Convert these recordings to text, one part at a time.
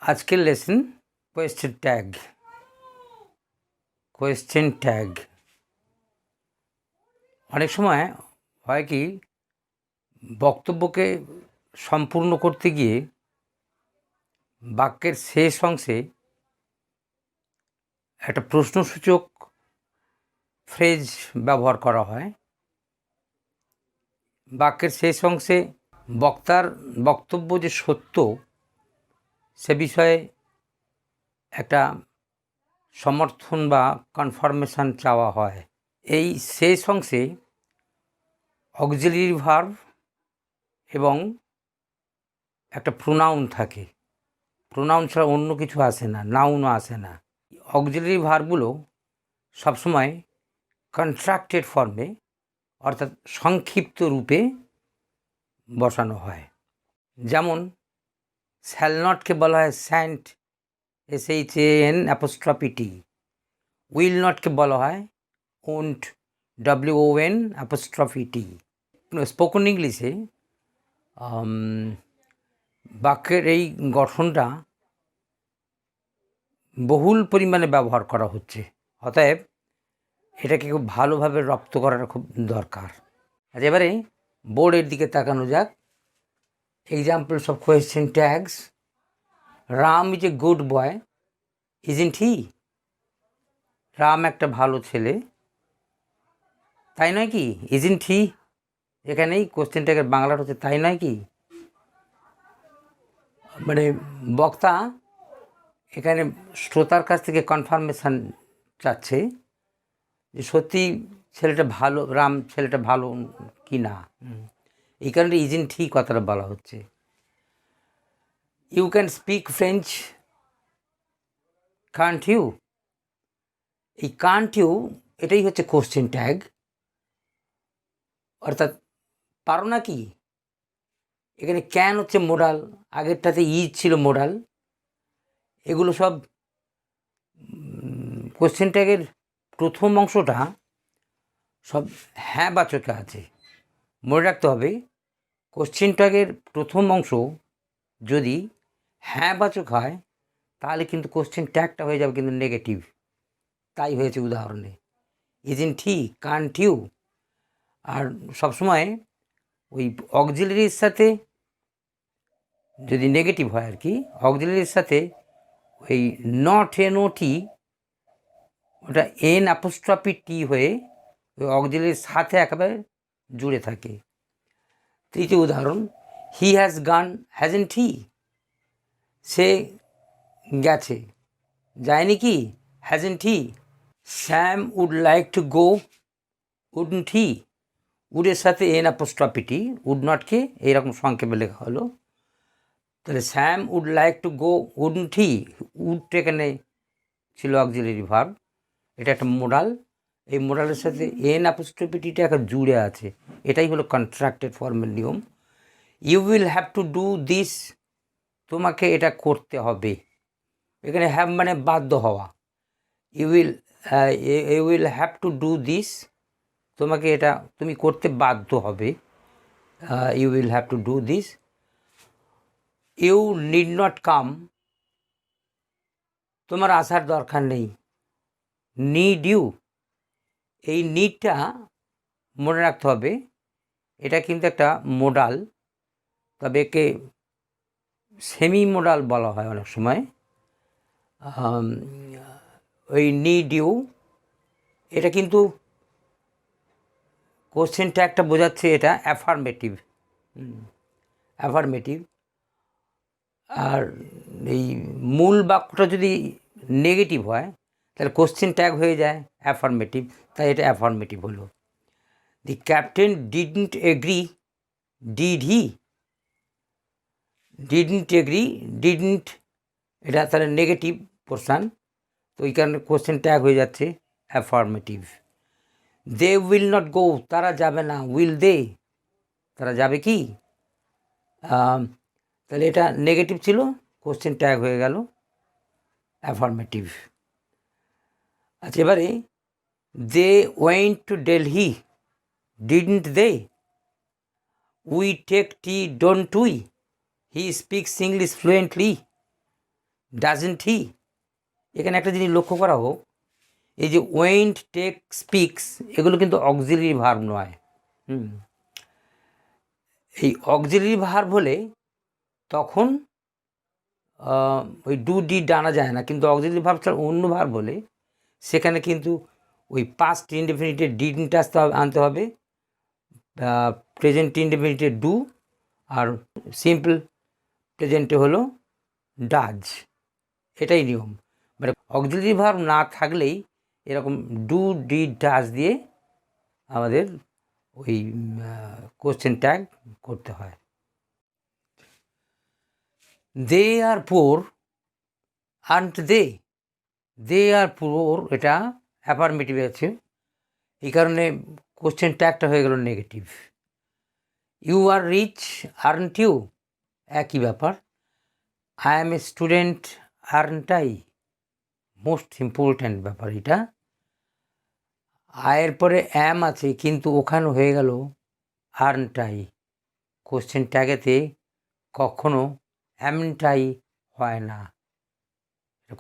আজকের lesson question tag. অনেক সময় হয় কি, বক্তব্যকে সম্পূর্ণ করতে গিয়ে বাক্যের শেষ অংশে একটা প্রশ্নসূচক ফ্রেজ ব্যবহার করা হয়। বাক্যের শেষ অংশে বক্তার বক্তব্য যে সত্য সে বিষয়ে একটা সমর্থন বা কনফার্মেশন চাওয়া হয়। এই শেষ অংশে অক্সিলারি ভার্ব এবং একটা প্রোনাউন থাকে। প্রোনাউন ছাড়া অন্য কিছু আসে না, নাউনও আসে না। অক্সিলারি ভার্বগুলো সবসময় কন্ট্রাক্টেড ফর্মে অর্থাৎ সংক্ষিপ্ত রূপে বসানো হয়। যেমন শ্যাল নটকে বলা হয় স্যান্ট, SHAN', উইল নটকে বলা হয় ওন্ট, WON'। স্পোকেন ইংলিশে বাক্যের এই গঠনটা বহুল পরিমাণে ব্যবহার করা হচ্ছে, অতএব এটাকে খুব ভালোভাবে রপ্ত করার খুব দরকার। আচ্ছা, এবারে বোর্ডের দিকে তাকানো যাক। Examples of question tags. Ram is a good boy, isn't he? Ram একটা ভালো ছেলে, তাই নয় কি? ইজন্ট হি এখানেই কোয়েশ্চেন ট্যাগের বাংলাটা হচ্ছে তাই নয় কি। মানে বক্তা এখানে শ্রোতার কাছ থেকে কনফার্মেশন চাচ্ছে যে সত্যি ছেলেটা ভালো, রাম ছেলেটা ভালো কি না। এই কারণে ইজন্ট হি কথাটা বলা হচ্ছে। You can speak French, can't you? এই কান্ট ইউ এটাই হচ্ছে কোশ্চেন ট্যাগ, অর্থাৎ পারো না কি। এখানে ক্যান হচ্ছে মোডাল, আগেরটাতে ইজ ছিল মোডাল। এগুলো সব কোশ্চেন ট্যাগের প্রথম অংশটা সব হ্যাঁ বাচকে আছে। মনে রাখতে হবে, কোশ্চেন ট্যাগের প্রথম অংশ যদি হ্যাঁ বাচক হয় তাহলে কিন্তু কোশ্চেন ট্যাগটা হয়ে যাবে কিন্তু নেগেটিভ। তাই হয়েছে উদাহরণে ইজন্ট হি, কান্ট ইউ। আর সবসময় ওই অক্সিলারির সাথে যদি নেগেটিভ হয় আর কি, অক্সিলারির সাথে ওই নট NOT ওটা N''T হয়ে ওই অক্সিলারির সাথে একেবারে জুড়ে থাকে। তৃতীয় উদাহরণ, হি হ্যাজ গান, হ্যাজেন্ট হি? সে গেছে, যায়নি কি? Hasn't he? Sam would like to go, wouldn't he? উডের সাথে N''T, উড নটকে এইরকম সংক্ষেপে লেখা হলো। তাহলে Sam would like to go, wouldn't he? উডটা এখানে ছিল অক্সিলারি ভার্ব, এটা একটা মোডাল। এই মোডালের সাথে N''Tটা একটা জুড়ে আছে। এটাই হলো কন্ট্রাক্টেড ফর্মের নিয়ম। You will have to do this, তোমাকে এটা করতে হবে। এখানে হ্যাভ মানে বাধ্য হওয়া। You will have to do this, তোমাকে এটা তুমি করতে বাধ্য হবে। You will have to do this. You need not come, তোমার আসার দরকার নেই। নিড ইউ, এই নিডটা মনে রাখতে হবে, এটা কিন্তু একটা মোডাল, তবে একে সেমি মোডাল বলা হয় অনেক সময়। ওই নিড ইউ এটা কিন্তু কোশ্চেন ট্যাগটা বোঝাচ্ছে এটা অ্যাফার্মেটিভ। আর এই মূল বাক্যটা যদি নেগেটিভ হয় তাহলে কোশ্চেন ট্যাগ হয়ে যায় অ্যাফার্মেটিভ, তাই এটা অ্যাফার্মেটিভ হলো। The captain didn't agree, did he? Didn't agree, didn't এটা তাহলে নেগেটিভ পোর্শান, তো ওই কারণে কোশ্চেন ট্যাগ হয়ে যাচ্ছে affirmative. They will not go, তারা যাবে না। উইল দে, তারা যাবে কি? তাহলে এটা নেগেটিভ ছিল, কোশ্চেন ট্যাগ হয়ে গেল অ্যাফার্মেটিভ। আচ্ছা, এবারে they went to Delhi, didn't they? We take tea, don't we? He speaks English fluently, doesn't he. এখানে একটা জিনিস লক্ষ্য করা হোক, এই যে ওয়েন্ট, টেক, স্পিক্স, এগুলো কিন্তু অক্সিলারি ভার্ব নয়। এই অক্সিলারি ভার্ব হলে তখন ওই ডু ডিড আনা যায় না, কিন্তু অক্সিলারি ভার্ব ছাড়া অন্য ভার্ব হলে সেখানে কিন্তু ওই পাস্ট ইনডেফিনিটে ডিডন্ট আনতে হবে, প্রেজেন্ট ইনডেফিনিটে ডু, আর সিম্পল প্রেজেন্টে হলো ডাজ। এটাই নিয়ম। মানে অক্সিলারি ভার্ব না থাকলেই এরকম ডু ডিড ডাজ দিয়ে আমাদের ওই কোশ্চেন ট্যাগ করতে হয়। দে আর পোর, আন্ট দে। দে আর পোর, এটা অ্যাফার্মেটিভ আছে, এই কারণে কোশ্চেন ট্যাগটা হয়ে গেল negative. You are rich, aren't you, একই ব্যাপার। I am a student, aren't I, most important ব্যাপার এটা। আয়ের পরে অ্যাম আছে, কিন্তু ওখানে হয়ে গেল আর্নট আই। কোশ্চেন ট্যাগেতে কখনো অ্যামটাই হয় না,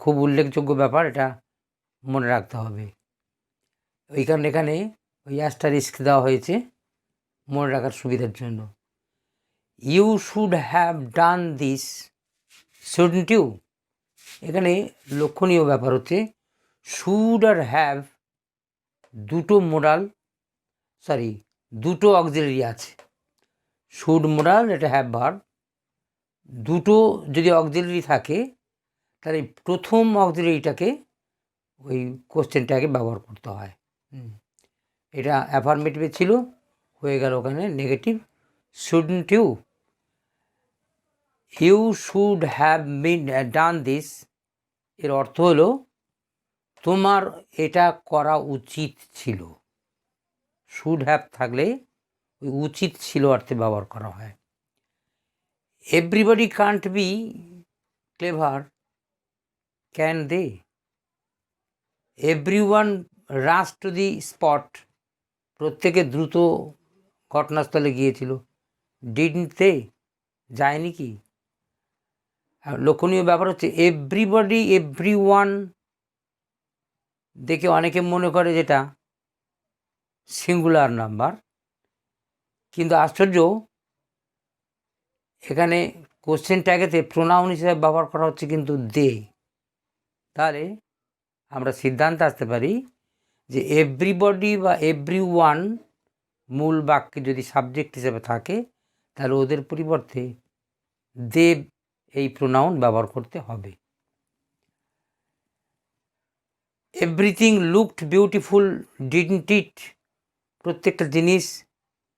খুব উল্লেখযোগ্য ব্যাপার, এটা মনে রাখতে হবে। ওই কারণে এখানে ওই অ্যাস্টারিস্ক দেওয়া হয়েছে মনে রাখার সুবিধার জন্য। You should have done this, shouldn't you. এখানে লক্ষণীয় ব্যাপার হচ্ছে শুড আর হ্যাভ দুটো অক্সিলারি আছে। শুড মোডাল, এটা হ্যাভ ভার্ব। দুটো যদি অক্সিলারি থাকে তাহলে প্রথম অক্সিলারিটাকে ওই কোশ্চেন ট্যাগে ব্যবহার করতে হয়। এটা অ্যাফার্মেটিভে ছিল, হয়ে গেল ওখানে negative. Shouldn't you, you should have done this, এর অর্থ হলো তোমার এটা করা উচিত ছিল। শুড হ্যাভ থাকলে ওই উচিত ছিল অর্থে ব্যবহার করা হয়। Everybody can't be clever, can they. Everyone rush to the spot, প্রত্যেকে দ্রুত ঘটনাস্থলে গিয়েছিল। ডিডন্ট দে, যায়নি কি। লক্ষণীয় ব্যাপার হচ্ছে এভরিবডি, এভরিওয়ান দেখে অনেকে মনে করে যেটা সিঙ্গুলার নাম্বার, কিন্তু আশ্চর্য এখানে কোশ্চেন ট্যাগেতে প্রোনাউন হিসেবে ব্যবহার করা হচ্ছে কিন্তু দে। তাহলে আমরা সিদ্ধান্তে আসতে পারি যে এভরিবডি বা এভরিওয়ান মূল বাক্যে যদি সাবজেক্ট হিসেবে থাকে তাহলে ওদের পরিবর্তে দে এই প্রোনাউন ব্যবহার করতে হবে। Everything looked beautiful, didn't it. প্রত্যেকটা জিনিস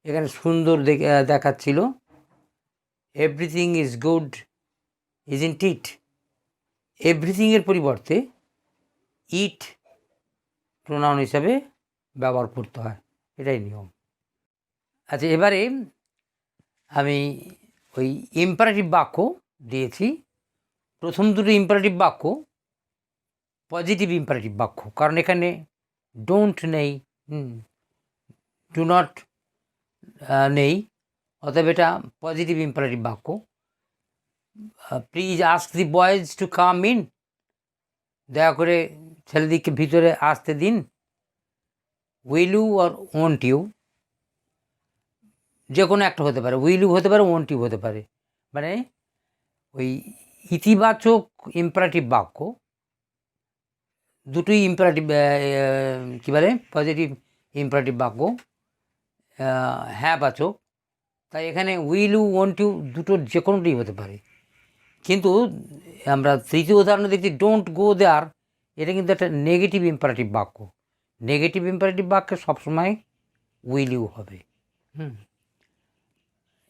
এখানে সুন্দর দেখাচ্ছিল। Everything is good, isn't it. এভরিথিংয়ের পরিবর্তে ইট প্রোনাউন হিসাবে ব্যবহার করতে হয়, এটাই নিয়ম। আচ্ছা, এবারে আমি ওই ইম্পারেটিভ বাক্য দিয়েছি। প্রথম দুটো ইম্পারেটিভ বাক্য পজিটিভ ইম্পারেটিভ বাক্য, কারণ এখানে ডোন্ট নেই, ডু নট নেই, অতএব এটা পজিটিভ ইম্পারেটিভ বাক্য। Please ask the boys to come in, দয়া করে ছেলেদিকে ভিতরে আসতে দিন। উইল ইউ আর ওয়ন্ট ইউ, যে কোনো একটা হতে পারে, উইল ইউ হতে পারে, ওয়ন্ট ইউ হতে পারে। মানে ওই ইতিবাচক ইম্পারেটিভ বাক্য দুটোই ইম্পারেটিভ, কী বলে, পজিটিভ ইম্পারেটিভ বাক্য, হ্যাঁ বাচক। তাই এখানে উইল ইউ, ওয়ন্ট ইউ দুটোর যে কোনোটাই হতে পারে। কিন্তু আমরা তৃতীয় উদাহরণে দেখছি ডোন্ট গো দেয়ার, এটা কিন্তু একটা নেগেটিভ ইম্পারেটিভ বাক্য। নেগেটিভ ইম্পারেটিভ বাক্যে সবসময় উইল ইউ হবে।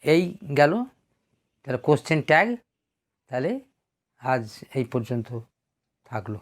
এই গেল তাহলে কোশ্চেন ট্যাগ। তাহলে আজ এই পর্যন্ত থাকলো।